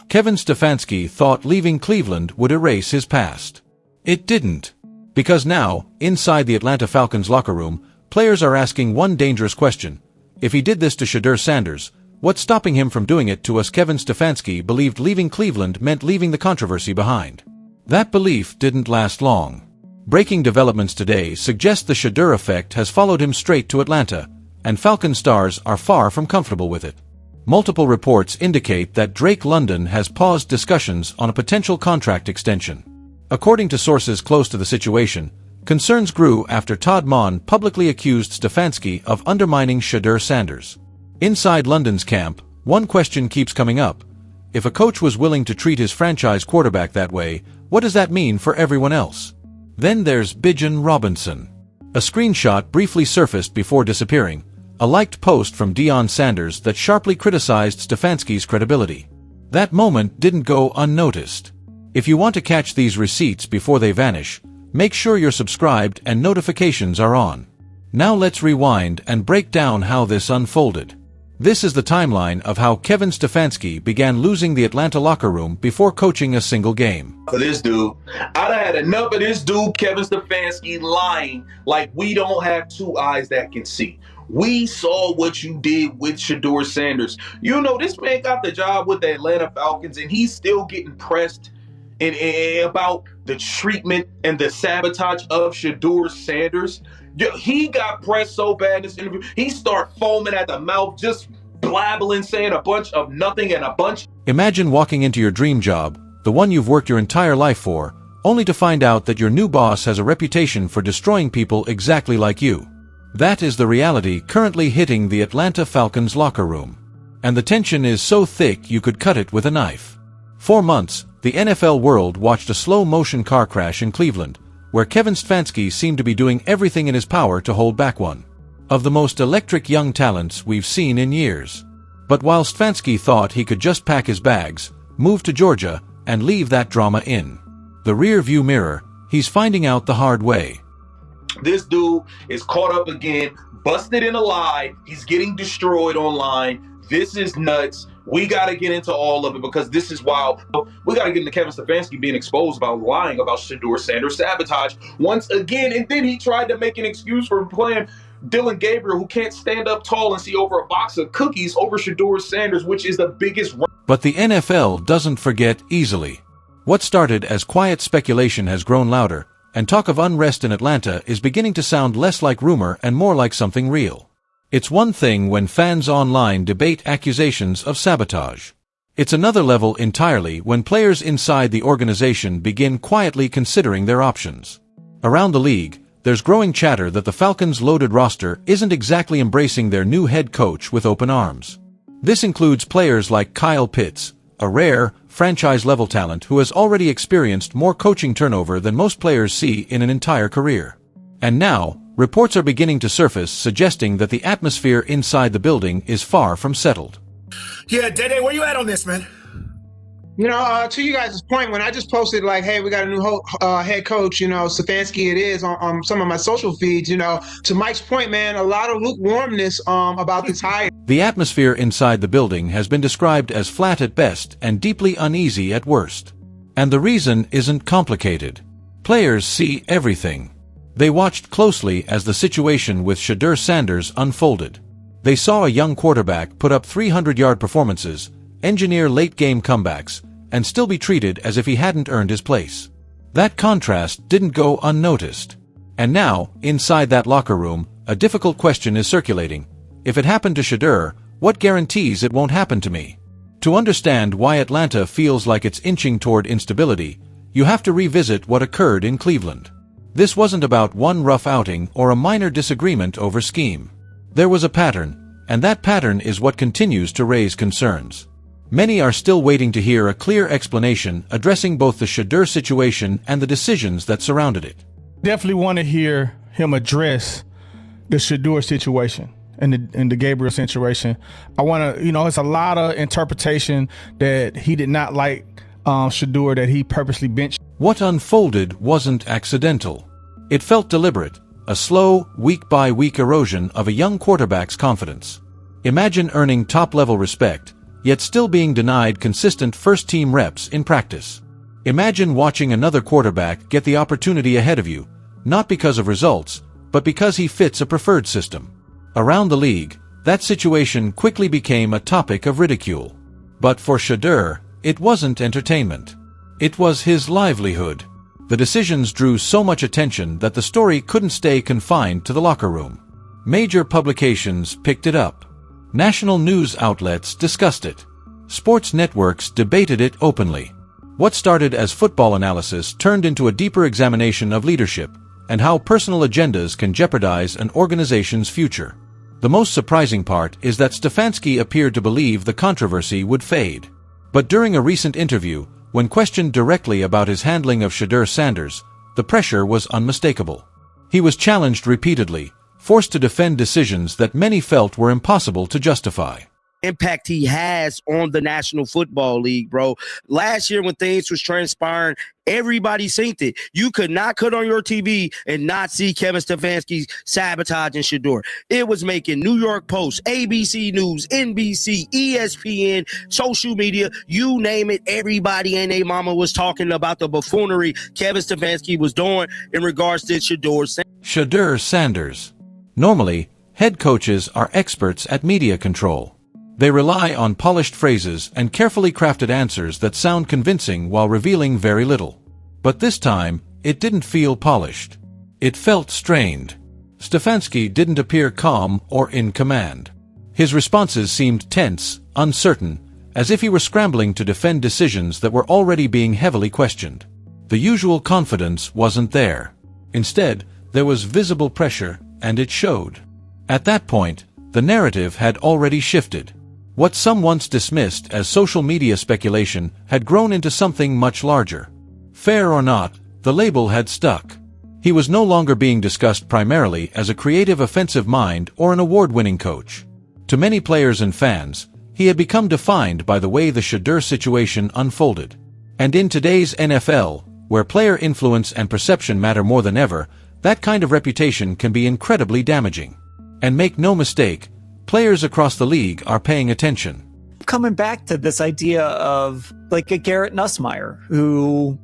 Kevin Stefanski thought leaving Cleveland would erase his past. It didn't. Because now, inside the Atlanta Falcons locker room, players are asking one dangerous question. If he did this to Shedeur Sanders, what's stopping him from doing it to us? Kevin Stefanski believed leaving Cleveland meant leaving the controversy behind. That belief didn't last long. Breaking developments today suggest the Shedeur effect has followed him straight to Atlanta, and Falcon stars are far from comfortable with it. Multiple reports indicate that Drake London has paused discussions on a potential contract extension. According to sources close to the situation, concerns grew after Todd Monn publicly accused Stefanski of undermining Shedeur Sanders. Inside London's camp, one question keeps coming up. If a coach was willing to treat his franchise quarterback that way, what does that mean for everyone else? Then there's Bijan Robinson. A screenshot briefly surfaced before disappearing, a liked post from Deion Sanders that sharply criticized Stefanski's credibility. That moment didn't go unnoticed. If you want to catch these receipts before they vanish, make sure you're subscribed and notifications are on. Now let's rewind and break down how this unfolded. This is the timeline of how Kevin Stefanski began losing the Atlanta locker room before coaching a single game. For this dude, I'd have had enough of this dude, Kevin Stefanski, lying like we don't have two eyes that can see. We saw what you did with Shedeur Sanders. You know, this man got the job with the Atlanta Falcons, and he's still getting pressed about the treatment and the sabotage of Shedeur Sanders. He got pressed so bad in this interview, he started foaming at the mouth, just blabbling, saying a bunch of nothing and a bunch. Imagine walking into your dream job, the one you've worked your entire life for, only to find out that your new boss has a reputation for destroying people exactly like you. That is the reality currently hitting the Atlanta Falcons locker room. And the tension is so thick you could cut it with a knife. For months, the NFL world watched a slow-motion car crash in Cleveland, where Kevin Stefanski seemed to be doing everything in his power to hold back one of the most electric young talents we've seen in years. But while Stefanski thought he could just pack his bags, move to Georgia, and leave that drama in the rear-view mirror, he's finding out the hard way. This dude is caught up again, busted in a lie. He's getting destroyed online. This is nuts. We got to get into all of it because this is wild. We got to get into Kevin Stefanski being exposed about lying about Shedeur Sanders sabotage once again. And then he tried to make an excuse for playing Dylan Gabriel, who can't stand up tall and see over a box of cookies, over Shedeur Sanders, which is the biggest. But the NFL doesn't forget easily. What started as quiet speculation has grown louder, and talk of unrest in Atlanta is beginning to sound less like rumor and more like something real. It's one thing when fans online debate accusations of sabotage. It's another level entirely when players inside the organization begin quietly considering their options. Around the league, there's growing chatter that the Falcons' loaded roster isn't exactly embracing their new head coach with open arms. This includes players like Kyle Pitts, a rare, franchise-level talent who has already experienced more coaching turnover than most players see in an entire career. And now, reports are beginning to surface suggesting that the atmosphere inside the building is far from settled. Yeah, Dede, where you at on this, man? You know, to you guys' point, when I just posted like, hey, we got a new head coach, you know, Stefanski it is on some of my social feeds, you know, to Mike's point, man, a lot of lukewarmness about this hire. The atmosphere inside the building has been described as flat at best and deeply uneasy at worst. And the reason isn't complicated. Players see everything. They watched closely as the situation with Shedeur Sanders unfolded. They saw a young quarterback put up 300-yard performances, engineer late-game comebacks, and still be treated as if he hadn't earned his place. That contrast didn't go unnoticed. And now, inside that locker room, a difficult question is circulating. If it happened to Shedeur, what guarantees it won't happen to me? To understand why Atlanta feels like it's inching toward instability, you have to revisit what occurred in Cleveland. This wasn't about one rough outing or a minor disagreement over scheme. There was a pattern, and that pattern is what continues to raise concerns. Many are still waiting to hear a clear explanation addressing both the Shedeur situation and the decisions that surrounded it. Definitely want to hear him address the Shedeur situation and the Gabriel situation. I want to, it's a lot of interpretation that he did not like Shedeur, that he purposely benched. What unfolded wasn't accidental. It felt deliberate, a slow, week-by-week erosion of a young quarterback's confidence. Imagine earning top-level respect, yet still being denied consistent first-team reps in practice. Imagine watching another quarterback get the opportunity ahead of you, not because of results, but because he fits a preferred system. Around the league, that situation quickly became a topic of ridicule. But for Shedeur, it wasn't entertainment. It was his livelihood. The decisions drew so much attention that the story couldn't stay confined to the locker room. Major publications picked it up. National news outlets discussed it. Sports networks debated it openly. What started as football analysis turned into a deeper examination of leadership and how personal agendas can jeopardize an organization's future. The most surprising part is that Stefanski appeared to believe the controversy would fade. But during a recent interview, when questioned directly about his handling of Shedeur Sanders, the pressure was unmistakable. He was challenged repeatedly, forced to defend decisions that many felt were impossible to justify. Impact he has on the National Football League, bro. Last year when things was transpiring, everybody synced it. You could not cut on your TV and not see Kevin Stefanski sabotaging Shedeur. It was making New York Post, ABC News, NBC, ESPN, social media, you name it. Everybody and their mama was talking about the buffoonery Kevin Stefanski was doing in regards to Shedeur Sanders. Normally, head coaches are experts at media control. They rely on polished phrases and carefully crafted answers that sound convincing while revealing very little. But this time, it didn't feel polished. It felt strained. Stefanski didn't appear calm or in command. His responses seemed tense, uncertain, as if he were scrambling to defend decisions that were already being heavily questioned. The usual confidence wasn't there. Instead, there was visible pressure, and it showed. At that point, the narrative had already shifted. What some once dismissed as social media speculation had grown into something much larger. Fair or not, the label had stuck. He was no longer being discussed primarily as a creative offensive mind or an award-winning coach. To many players and fans, he had become defined by the way the Shedeur situation unfolded. And in today's NFL, where player influence and perception matter more than ever, that kind of reputation can be incredibly damaging. And make no mistake, players across the league are paying attention. Coming back to this idea of like a Garrett Nussmeier, who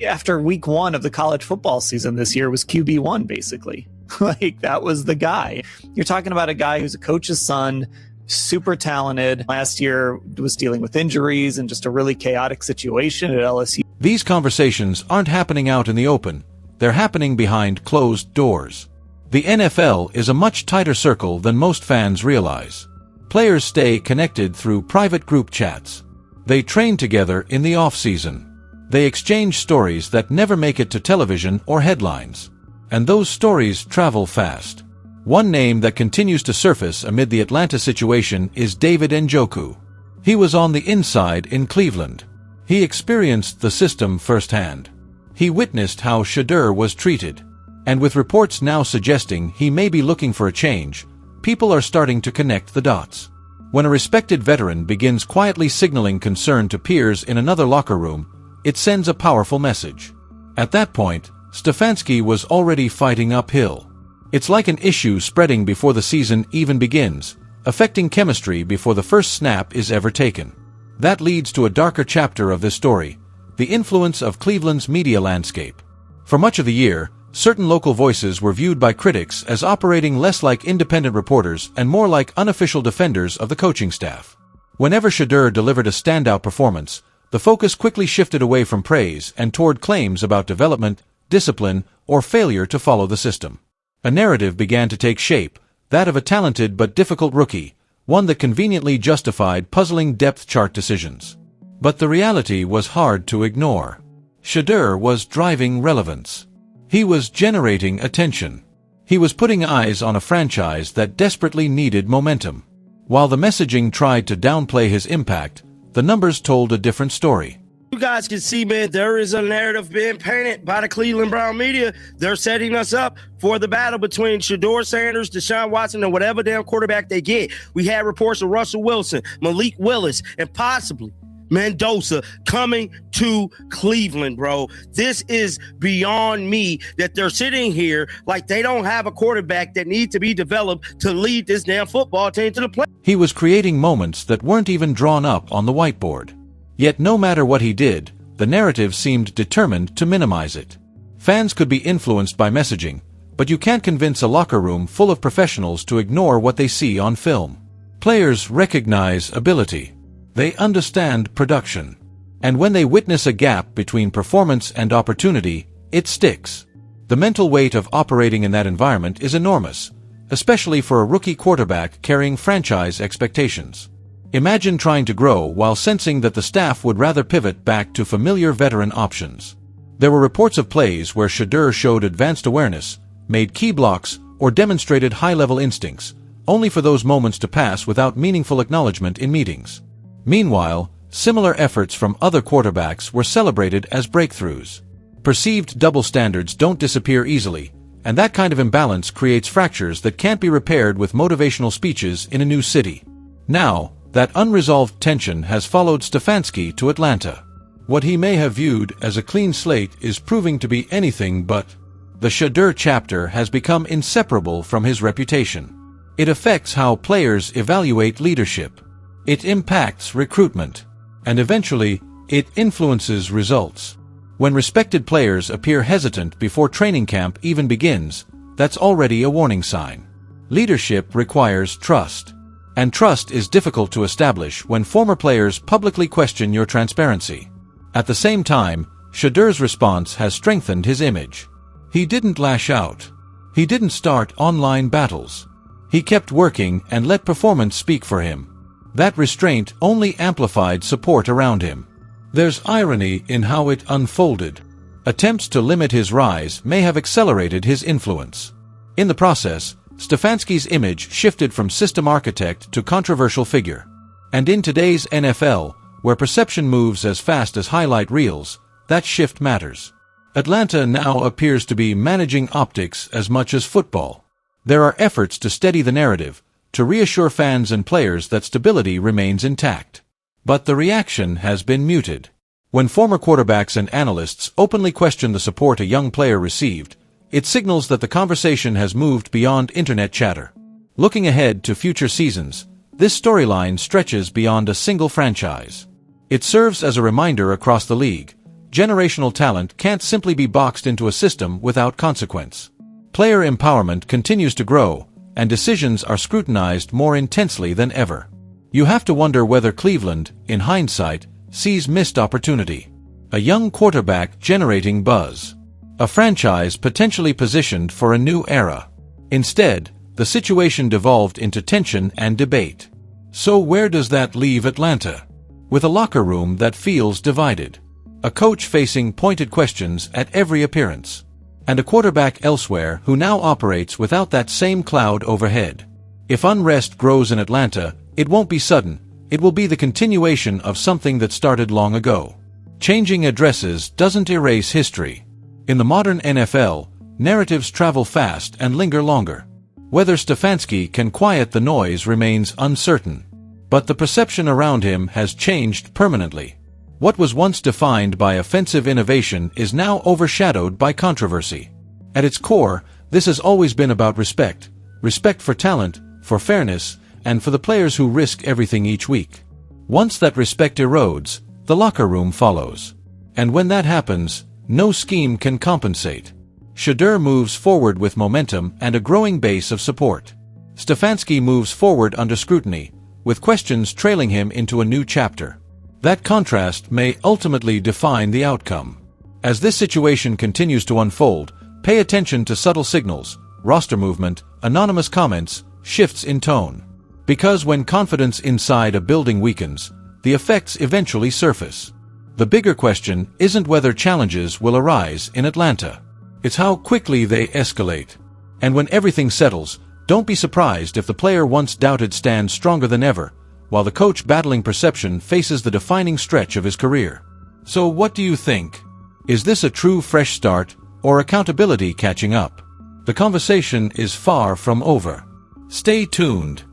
after week 1 of the college football season this year was QB1 basically. Like that was the guy. You're talking about a guy who's a coach's son, super talented. Last year was dealing with injuries and just a really chaotic situation at LSU. These conversations aren't happening out in the open. They're happening behind closed doors. The NFL is a much tighter circle than most fans realize. Players stay connected through private group chats. They train together in the off-season. They exchange stories that never make it to television or headlines. And those stories travel fast. One name that continues to surface amid the Atlanta situation is David Njoku. He was on the inside in Cleveland. He experienced the system firsthand. He witnessed how Shedeur was treated. And with reports now suggesting he may be looking for a change, people are starting to connect the dots. When a respected veteran begins quietly signaling concern to peers in another locker room, it sends a powerful message. At that point, Stefanski was already fighting uphill. It's like an issue spreading before the season even begins, affecting chemistry before the first snap is ever taken. That leads to a darker chapter of this story, the influence of Cleveland's media landscape. For much of the year, certain local voices were viewed by critics as operating less like independent reporters and more like unofficial defenders of the coaching staff. Whenever Shedeur delivered a standout performance, the focus quickly shifted away from praise and toward claims about development, discipline, or failure to follow the system. A narrative began to take shape, that of a talented but difficult rookie, one that conveniently justified puzzling depth chart decisions. But the reality was hard to ignore. Shedeur was driving relevance. He was generating attention. He was putting eyes on a franchise that desperately needed momentum. While the messaging tried to downplay his impact, the numbers told a different story. You guys can see, man, there is a narrative being painted by the Cleveland Brown media. They're setting us up for the battle between Shedeur Sanders, Deshaun Watson, and whatever damn quarterback they get. We had reports of Russell Wilson, Malik Willis, and possibly Mendoza coming to Cleveland, bro. This is beyond me that they're sitting here like they don't have a quarterback that needs to be developed to lead this damn football team to the play. He was creating moments that weren't even drawn up on the whiteboard. Yet no matter what he did, the narrative seemed determined to minimize it. Fans could be influenced by messaging, but you can't convince a locker room full of professionals to ignore what they see on film. Players recognize ability. They understand production. And when they witness a gap between performance and opportunity, it sticks. The mental weight of operating in that environment is enormous, especially for a rookie quarterback carrying franchise expectations. Imagine trying to grow while sensing that the staff would rather pivot back to familiar veteran options. There were reports of plays where Shedeur showed advanced awareness, made key blocks, or demonstrated high-level instincts, only for those moments to pass without meaningful acknowledgement in meetings. Meanwhile, similar efforts from other quarterbacks were celebrated as breakthroughs. Perceived double standards don't disappear easily, and that kind of imbalance creates fractures that can't be repaired with motivational speeches in a new city. Now, that unresolved tension has followed Stefanski to Atlanta. What he may have viewed as a clean slate is proving to be anything but. The Shedeur chapter has become inseparable from his reputation. It affects how players evaluate leadership. It impacts recruitment. And eventually, it influences results. When respected players appear hesitant before training camp even begins, that's already a warning sign. Leadership requires trust. And trust is difficult to establish when former players publicly question your transparency. At the same time, Shedeur's response has strengthened his image. He didn't lash out. He didn't start online battles. He kept working and let performance speak for him. That restraint only amplified support around him. There's irony in how it unfolded. Attempts to limit his rise may have accelerated his influence. In the process, Stefanski's image shifted from system architect to controversial figure. And in today's NFL, where perception moves as fast as highlight reels, that shift matters. Atlanta now appears to be managing optics as much as football. There are efforts to steady the narrative, to reassure fans and players that stability remains intact. But the reaction has been muted. When former quarterbacks and analysts openly question the support a young player received, it signals that the conversation has moved beyond internet chatter. Looking ahead to future seasons, this storyline stretches beyond a single franchise. It serves as a reminder across the league. Generational talent can't simply be boxed into a system without consequence. Player empowerment continues to grow, and decisions are scrutinized more intensely than ever. You have to wonder whether Cleveland, in hindsight, sees missed opportunity. A young quarterback generating buzz. A franchise potentially positioned for a new era. Instead, the situation devolved into tension and debate. So where does that leave Atlanta? With a locker room that feels divided. A coach facing pointed questions at every appearance. And a quarterback elsewhere who now operates without that same cloud overhead. If unrest grows in Atlanta, it won't be sudden. It will be the continuation of something that started long ago. Changing addresses doesn't erase history. In the modern NFL, narratives travel fast and linger longer. Whether Stefanski can quiet the noise remains uncertain. But the perception around him has changed permanently. What was once defined by offensive innovation is now overshadowed by controversy. At its core, this has always been about respect. Respect for talent, for fairness, and for the players who risk everything each week. Once that respect erodes, the locker room follows. And when that happens, no scheme can compensate. Shedeur moves forward with momentum and a growing base of support. Stefanski moves forward under scrutiny, with questions trailing him into a new chapter. That contrast may ultimately define the outcome. As this situation continues to unfold, pay attention to subtle signals, roster movement, anonymous comments, shifts in tone. Because when confidence inside a building weakens, the effects eventually surface. The bigger question isn't whether challenges will arise in Atlanta. It's how quickly they escalate. And when everything settles, don't be surprised if the player once doubted stands stronger than ever, while the coach battling perception faces the defining stretch of his career. So what do you think? Is this a true fresh start, or accountability catching up? The conversation is far from over. Stay tuned.